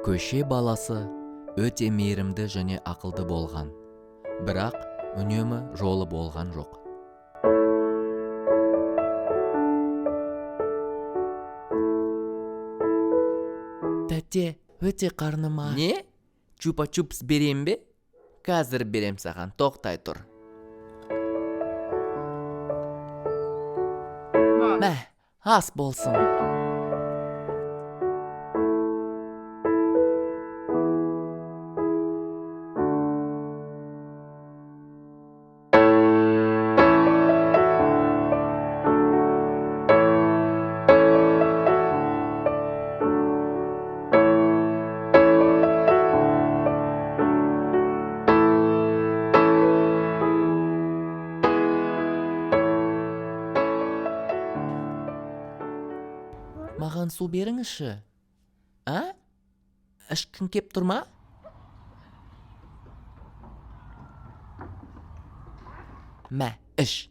Көше баласы өте мейірімді және ақылды болған, бірақ үнемі жолы болған жоқ. Тәте, өте қарныма. Не? Чупа-чупс берем бе? Қазір берем саған, тоқтай тұр. Мә, ас болсын. Маған су беріңізші. А? Ішкің кеп тұр ма? Мә, іш.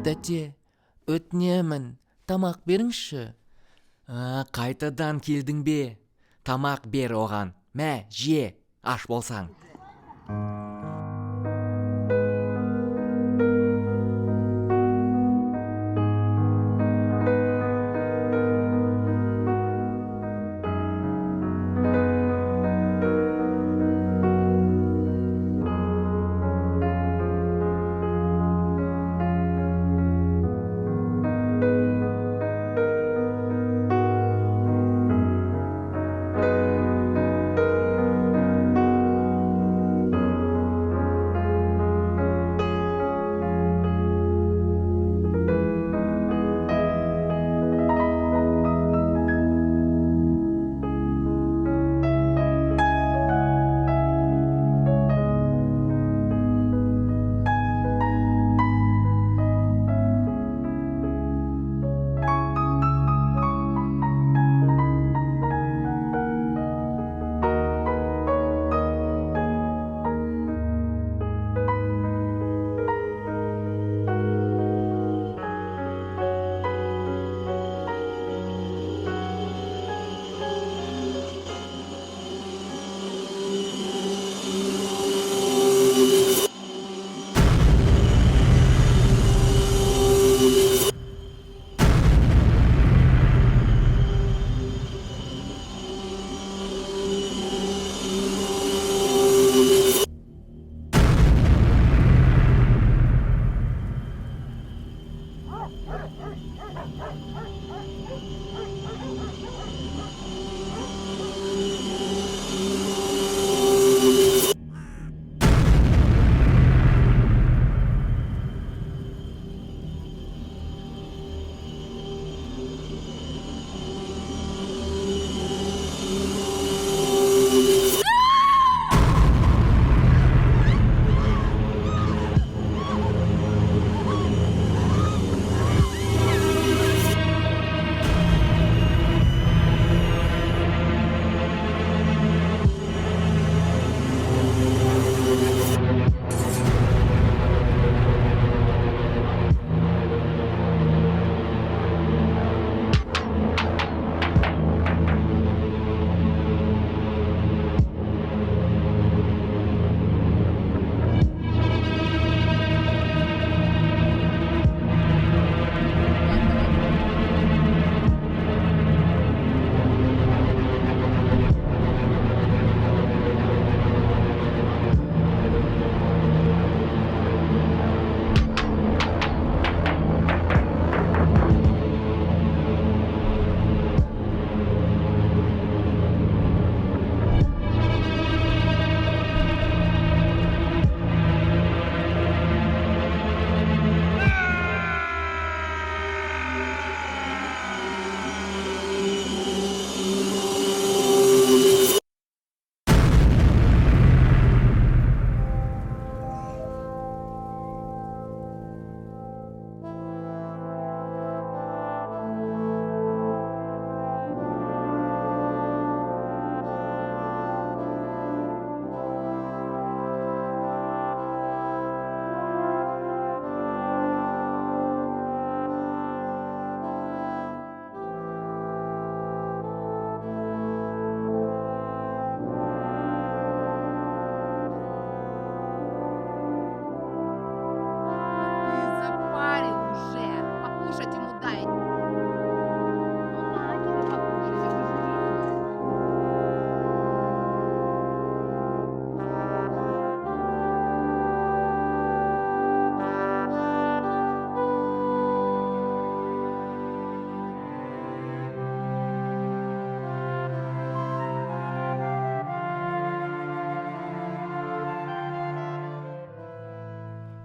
Тәте, өтінемін, тамақ беріңізші. Қайтадан келдің бе? Тамақ бер оған. Мә, же, аш болсаң.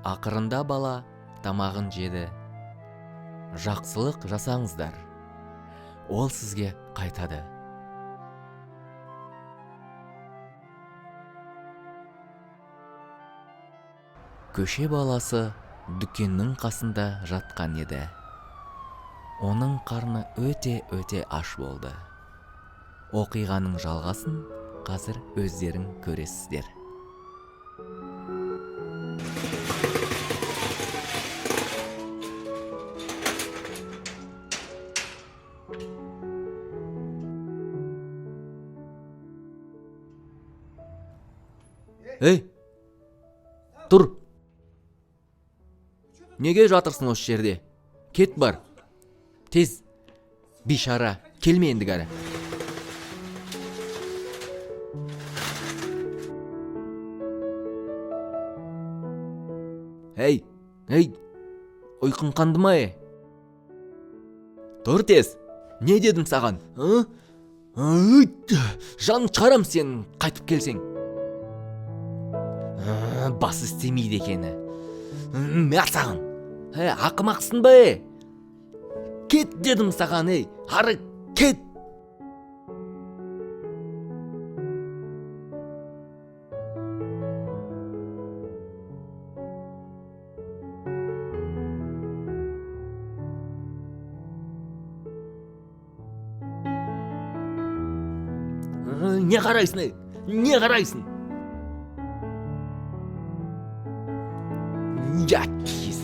Ақырында бала тамағын жеді. Жақсылық жасаңыздар, ол сізге қайтады. Көше баласы дүкеннің қасында жатқан еді. Оның қарны өте аш болды. Оқиғаның жалғасын қазір өздерің көресіздер. Ей, тұр! Неге жатырсың осы жерде? Кет бар. Тез, бейшара, келме ендігәрі. Ей, ұйқың қанды ма? Тұр тез, не дедім саған? Жанын шығарам сен қайтып келсең. Бас істемейді екені. Мә саған, ақымақсың ба? Кет дедім саған, ары кет. Не қарайсың, не қарайсың? Якис.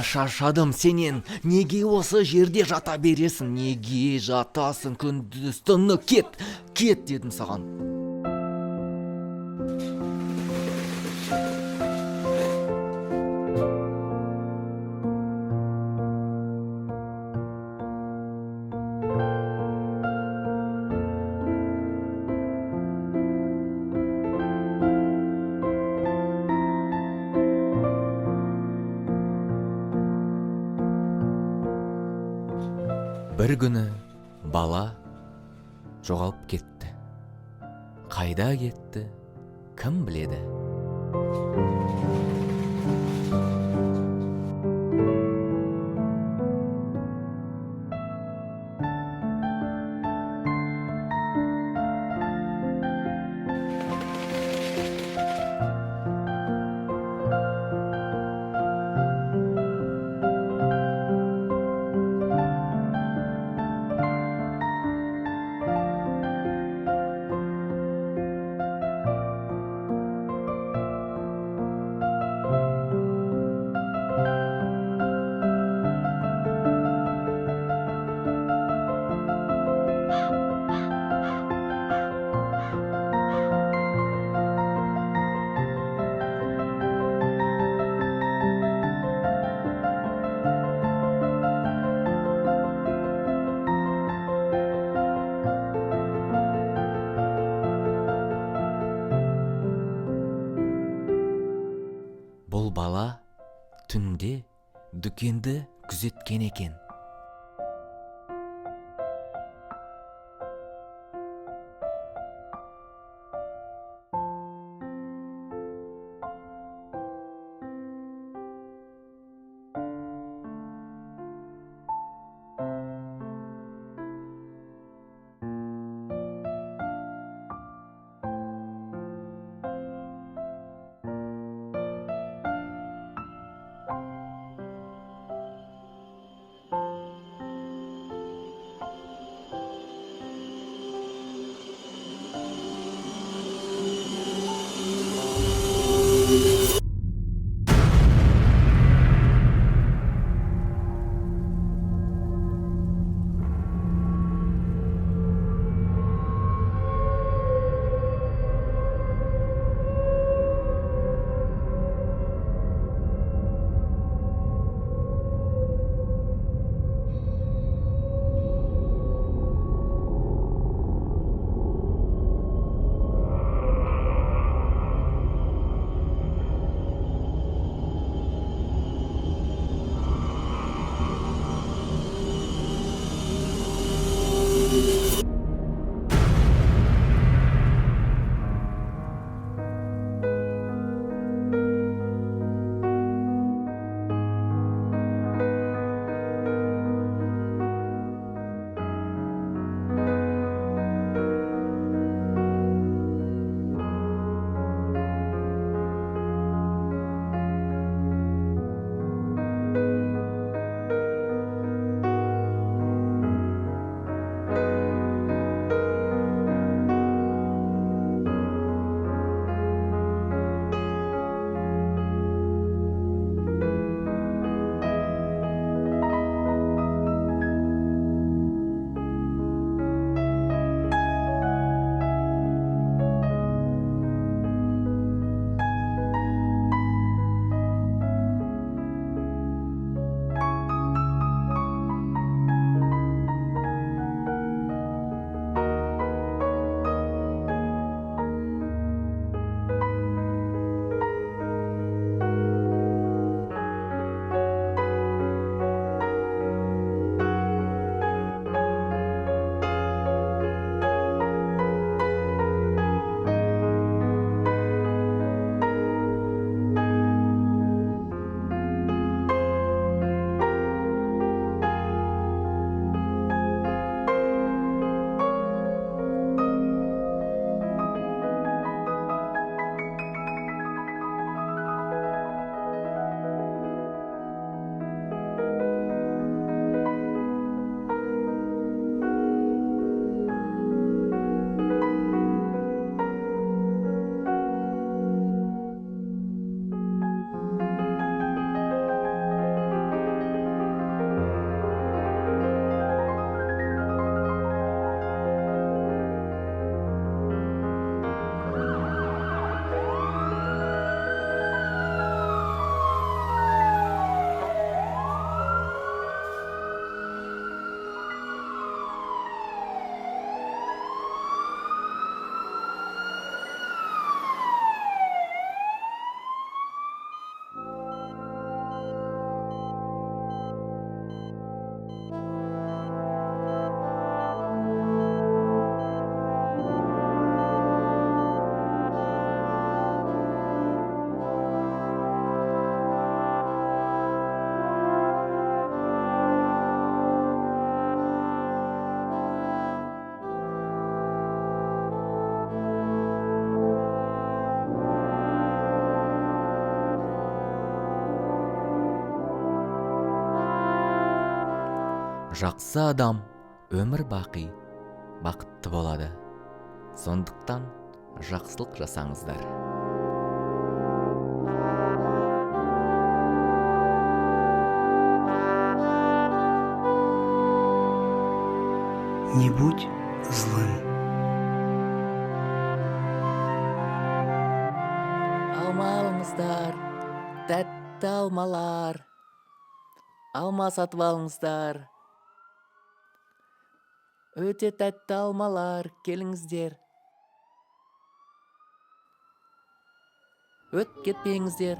Шаршадым сенен. Неге осы жерде жата бересің? Неге жатасың күндіз түні? Кет дедім саған. Бір күні бала жоғалып кетті. Қайда кетті? Кім біледі? Бұл бала түнде дүкенді күзеткен екен. Жақсы адам өмір бақи бақытты болады. Сондықтан жақсылық жасаңыздар. Не будь злым. Алма алыңыздар, тәтті алмалар. Алма сатып алыңыздар. Өте тәтті алмалар, келіңіздер. Өтіп кетпеңіздер.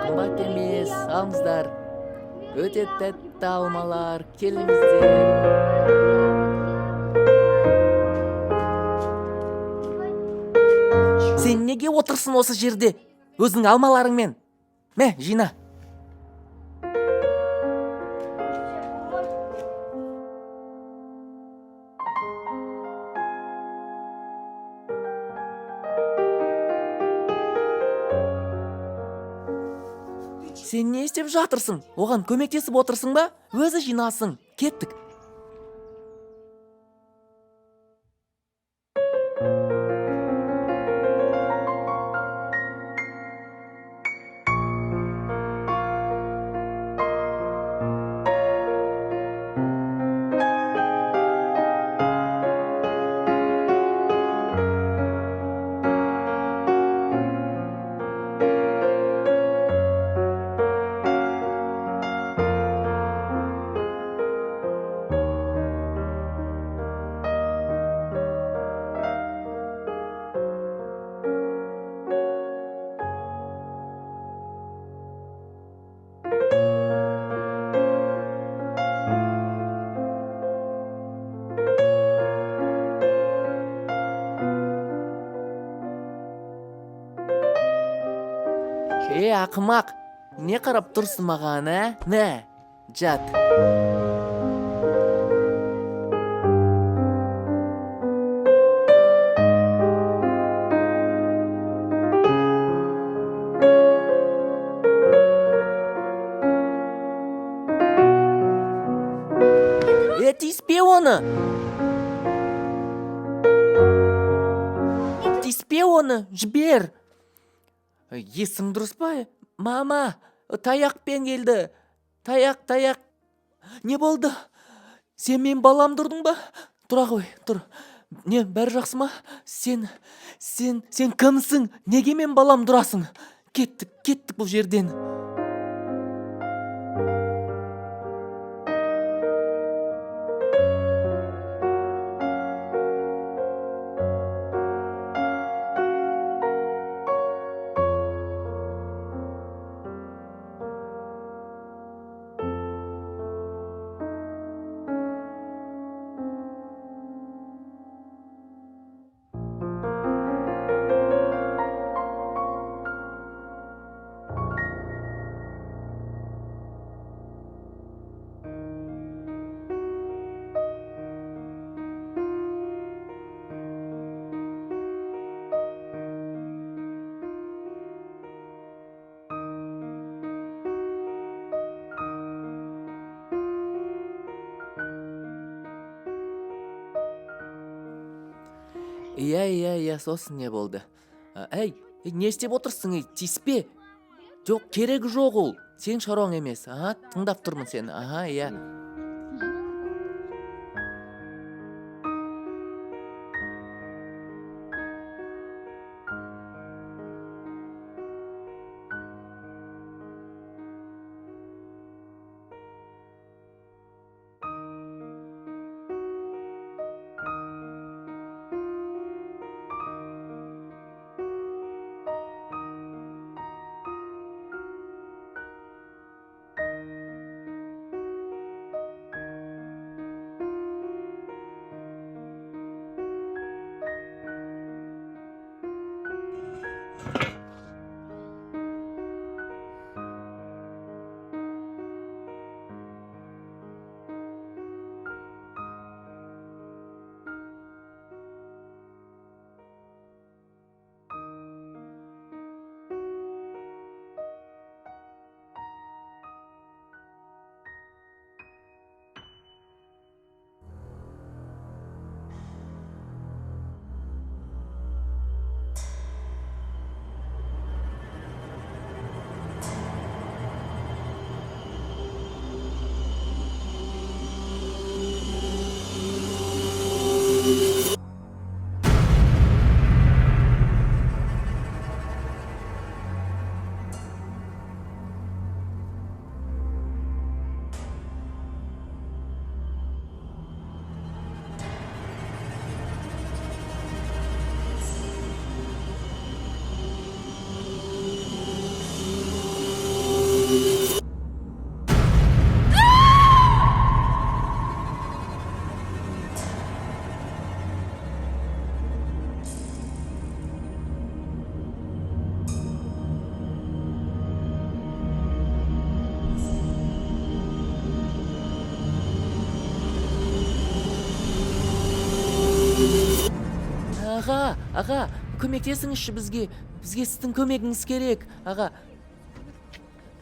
Қымбат емес, алыңыздар. Өте тәтті алмалар, келіңіздер. Сен неге отырсың осы жерде? Өзің алмаларыңмен. Мә, жина. Сен не істеп жатырсың? Оған көмектесіп отырсың ба? Өзі жинасын. Кеттік. Ақымақ, не қарап тұрсың маған, Мә, жат. Тиіспе оны. Тиіспе оны, жібер. Есің дұрыс па? Мама, таяқпен келді. Таяқ. Не болды? Сен мен балам тұрдың ба? Тұра қой, тұр. Не, бәрі жақсы ма? Сен кімсің? Неге мен балам тұрасың? Кеттік бұл жерден. Иә, сосын не болды? Әй, не істеп отырсың, тиіспе. Жоқ, керегі жоқ ол. Сен шаруаң емес. Тыңдап тұрмын сені. Иә. Аға, көмектесіңізші бізге сіздің көмегіңіз керек, аға.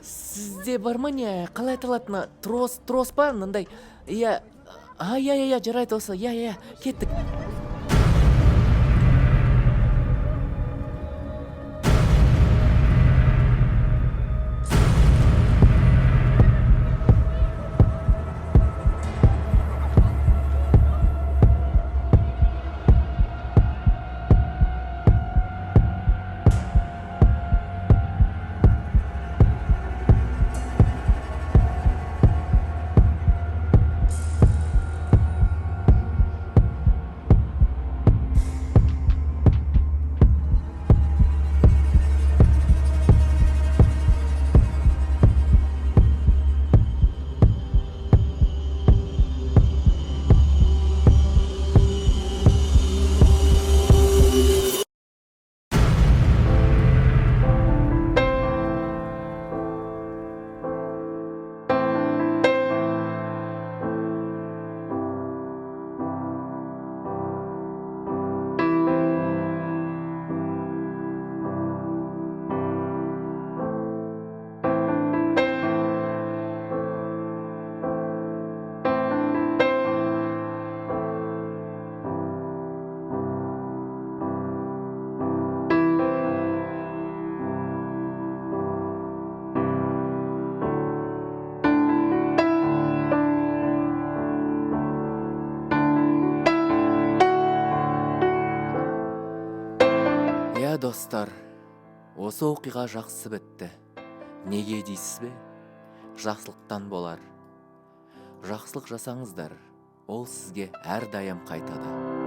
Сізде бар ма не, қалай аталатыны, трос па, мындай, иә, жарайды осы, иә, кеттік. Достар, осы оқиға жақсы бітті. Неге дейсіз бе? Жақсылықтан болар. Жақсылық жасаңыздар, ол сізге әрдайым қайтады.